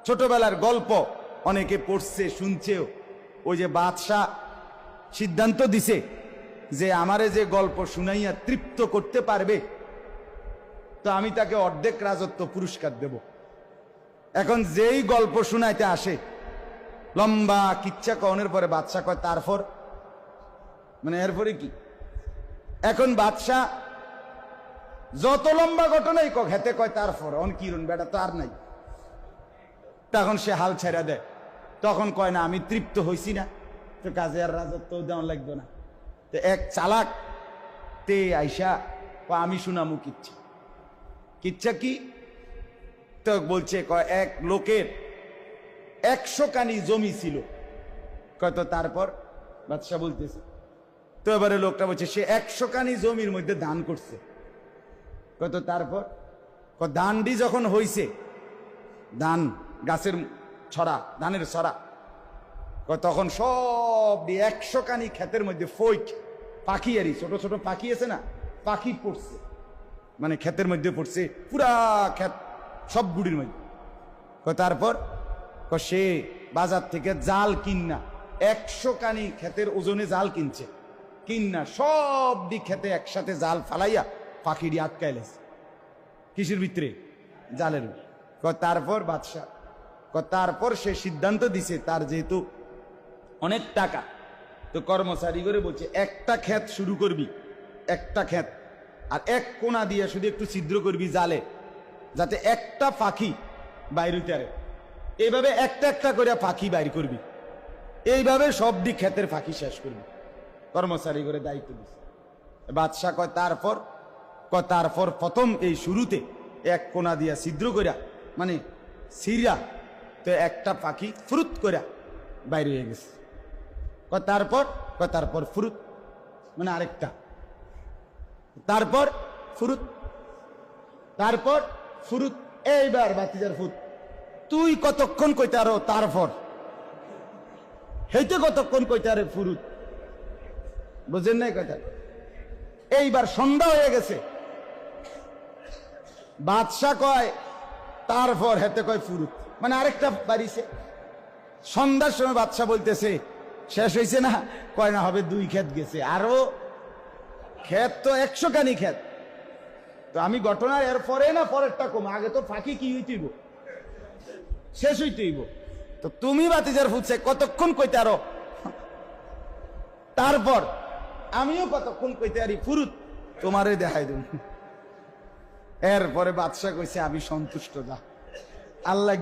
ছোটবেলার গল্প অনেকে পড়ছে, শুনছেও। ওই যে বাদশাহ সিদ্ধান্ত দিছে যে আমারে যে গল্প শুনাইয়া তৃপ্ত করতে পারবে, তো আমি তাকে অর্ধেক রাজত্ব পুরস্কার দেব। এখন যেই গল্প শুনাইতে আসে, লম্বা কিচ্ছা কনের পরে বাদশাহ কয় তারপর, মানে এরপরে কি? এখন বাদশাহ যত লম্বা ঘটনাই কক হেতে কয় তারপর, অন কিরণ বেটা তো আর নাই। তখন সে হাল ছেড়ে দেয়, তখন কয় না আমি তৃপ্ত হইছি না, তো কাজে আর রাজত্ব দেওয়া লাগবে না। তো এক চালাক তে আইসা আমি শুনামু কিচ্ছা। কিচ্ছা কি? তো বলছে কয় এক লোকের 100 কানি জমি ছিল। কত তারপর? বাদশাহ বলতেছে। তো এবারে লোকটা বলছে সে 100 কানি জমির মধ্যে দান করছে। কত তারপর? দানটি যখন হইছে, ধান গাছের ছড়া, ধানের ছড়া, তখন সব 100 কানি ক্ষেতের মধ্যে ফইট পাখি, আরই ছোট ছোট পাখি আছে না, পাখি পড়ছে, মানে ক্ষেতের মধ্যে পড়ছে, পুরা ক্ষেত সব গুড়ির মধ্যে। তারপর সে বাজার থেকে জাল কিনা 100 কানি ক্ষেতের ওজনে জাল কিনছে, কিনা সব দিক খেতে একসাথে জাল ফালাইয়া পাখিটি আটকাইলেছে। কিসের ভিতরে? জালের। তারপর বাদশাহ তারপর সে সিদ্ধান্ত দিছে, তার যেহেতু অনেক টাকা, তো কর্মচারী করে বলছে একটা ক্ষেত শুরু করবি, একটা ক্ষেত, আর এক কোনা দিয়ে শুধু একটু ছিদ্র করবি জালে, যাতে একটা পাখি বাইর হইতে পারে। এইভাবে একটা একটা করে পাখি বাইর করবি, এইভাবে সব দিক ক্ষেতের পাখি শেষ করবি। কর্মচারী করে দায়িত্ব দিছে। বাদশাহ কয় তারপর প্রথম এই শুরুতে এক কোনা দিয়া ছিদ্র করিয়া, মানে সিরা, তো একটা পাখি ফুরুত করিয়া বাইরে হয়ে গেছে। তারপর ফুরুত, মানে আরেকটা, তারপর ফুরুত, তারপর ফুরুত। এইবার বাতিজার ফুট, তুই কতক্ষণ কইতে আরো তারপর, হেইতে কতক্ষণ কইতে আরে ফুরুত, বুঝেন নাই কথা? এইবার সন্ধ্যা হয়ে গেছে, বাদশাহ কয় তারপর, হেতে কয় ফুরুত, মানে আরেকটা বাড়িছে। সন্ধ্যার সময় বাদশাহ বলতেছে শেষ হয়েছে না? কয় না, হবে 2 ক্ষেত গেছে, আরো ক্ষেত তো 100 কানি ক্ষেত। তো আমি ঘটনা এর পরে না পরেরটা কম, আগে তো ফাঁকি কি হইতেইব, শেষ হইতেইব। তো তুমি বাতিজার ফুটছে কতক্ষণ কইতে আরো, তারপর আমিও কতক্ষণ কইতে আরি ফুরুত, তোমারে দেখাই দেব। এরপরে বাদশাহ কইছে আমি সন্তুষ্ট, যা আল্লাহ